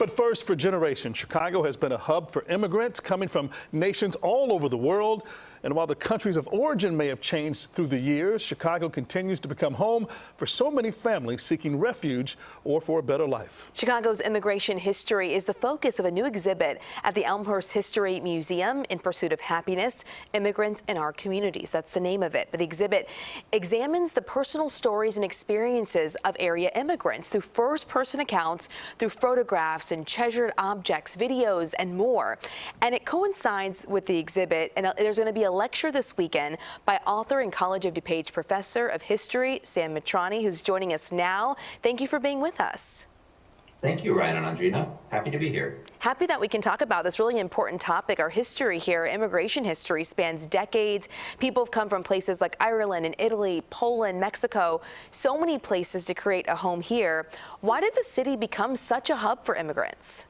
But first, for generations, Chicago has been a hub for immigrants coming from nations all over the world. And while the countries of origin may have changed through the years, Chicago continues to become home for so many families seeking refuge or for a better life. Chicago's immigration history is the focus of a new exhibit at the Elmhurst History Museum, In Pursuit of Happiness, Immigrants in Our Communities. That's the name of it. The exhibit examines the personal stories and experiences of area immigrants through first-person accounts, through photographs and treasured objects, videos, and more. And it coincides with the exhibit, and there's going to be a lecture this weekend by author and College of DuPage professor of history, Sam Mitrani, who's joining us now. Thank you for being with us. Thank you, Ryan and Andrina. Happy to be here. Happy that we can talk about this really important topic. Our history here, immigration history, spans decades. People have come from places like Ireland and Italy, Poland, Mexico, so many places to create a home here. Why did the city become such a hub for immigrants?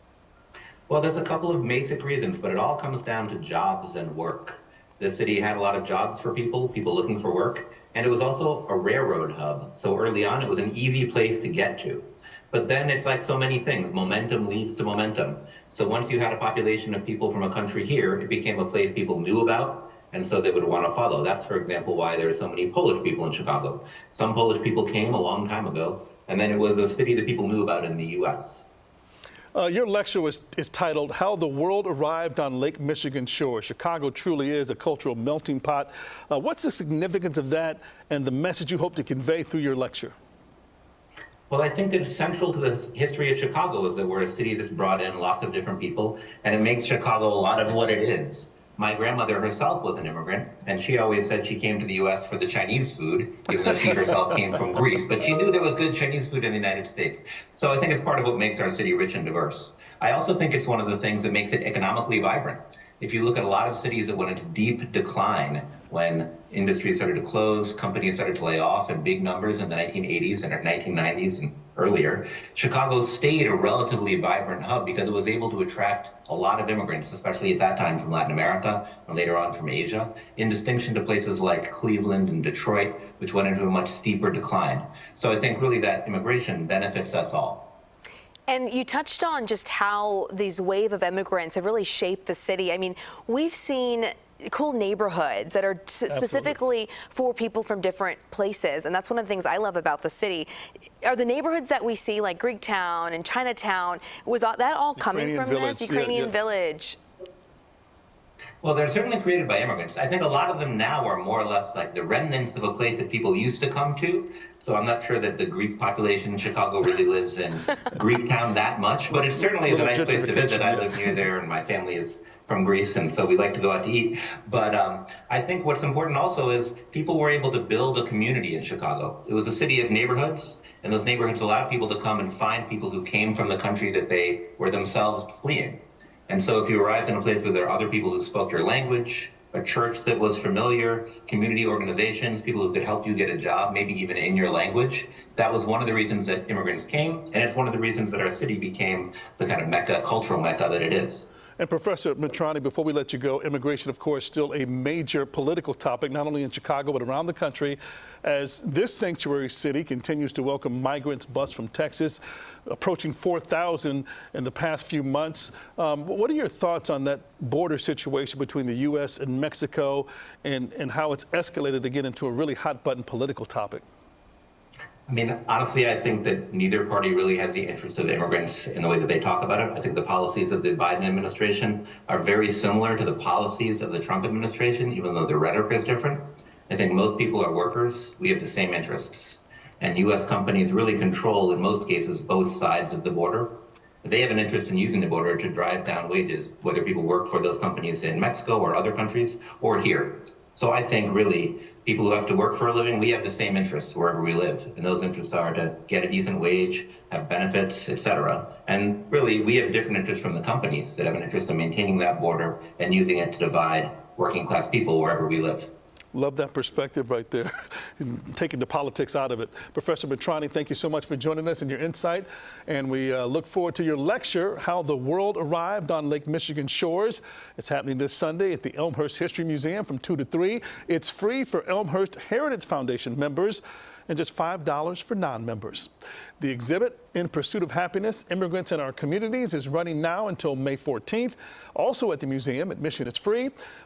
Well, there's a couple of basic reasons, but it all comes down to jobs and work. The city had a lot of jobs for people looking for work, and it was also a railroad hub. So early on, it was an easy place to get to. But then it's like so many things, momentum leads to momentum. So once you had a population of people from a country here, it became a place people knew about, and so they would want to follow. That's, for example, why there are so many Polish people in Chicago. Some Polish people came a long time ago, and then it was a city that people knew about in the U.S. Your lecture is titled, How the World Arrived on Lake Michigan Shore. Chicago truly is a cultural melting pot. What's the significance of that and the message you hope to convey through your lecture? Well, I think that central to the history of Chicago is that we're a city that's brought in lots of different people, and it makes Chicago a lot of what it is. My grandmother herself was an immigrant, and she always said she came to the U.S. for the Chinese food, even though she herself came from Greece. But she knew there was good Chinese food in the United States. So I think it's part of what makes our city rich and diverse. I also think it's one of the things that makes it economically vibrant. If you look at a lot of cities that went into deep decline when industries started to close, companies started to lay off in big numbers in the 1980s and 1990s and earlier, Chicago stayed a relatively vibrant hub because it was able to attract a lot of immigrants, especially at that time from Latin America and later on from Asia, in distinction to places like Cleveland and Detroit, which went into a much steeper decline. So I think really that immigration benefits us all. And you touched on just how these wave of immigrants have really shaped the city. I mean, we've seen cool neighborhoods that are specifically for people from different places, and that's one of the things I love about the city. Are the neighborhoods that we see, like Greektown and Chinatown, was that all coming from this Ukrainian village? Well, they're certainly created by immigrants. I think a lot of them now are more or less like the remnants of a place that people used to come to. So I'm not sure that the Greek population in Chicago really lives in Greektown that much, but it certainly is a nice place to visit. I live near there, and my family is from Greece, and so we like to go out to eat. But I think what's important also is people were able to build a community in Chicago. It was a city of neighborhoods, and those neighborhoods allowed people to come and find people who came from the country that they were themselves fleeing. And so if you arrived in a place where there are other people who spoke your language, a church that was familiar, community organizations, people who could help you get a job, maybe even in your language, that was one of the reasons that immigrants came, and it's one of the reasons that our city became the kind of mecca, cultural mecca that it is. And Professor Mitrani, before we let you go, immigration, of course, still a major political topic, not only in Chicago, but around the country, as this sanctuary city continues to welcome migrants bust from Texas, approaching 4,000 in the past few months. What are your thoughts on that border situation between the U.S. and Mexico and how it's escalated again into a really hot-button political topic? I mean, honestly, I think that neither party really has the interests of immigrants in the way that they talk about it. I think the policies of the Biden administration are very similar to the policies of the Trump administration, even though the rhetoric is different. I think most people are workers. We have the same interests. And U.S. companies really control, in most cases, both sides of the border. They have an interest in using the border to drive down wages, whether people work for those companies in Mexico or other countries or here. So I think really people who have to work for a living, we have the same interests wherever we live. And those interests are to get a decent wage, have benefits, et cetera. And really, we have different interests from the companies that have an interest in maintaining that border and using it to divide working class people wherever we live. Love that perspective right there, taking the politics out of it. Professor Mitrani, thank you so much for joining us and your insight. And we look forward to your lecture, How the World Arrived on Lake Michigan Shores. It's happening this Sunday at the Elmhurst History Museum from 2 to 3. It's free for Elmhurst Heritage Foundation members. and just $5 for non-members. The exhibit, In Pursuit of Happiness, Immigrants in Our Communities, is running now until May 14th. Also at the museum, admission is free,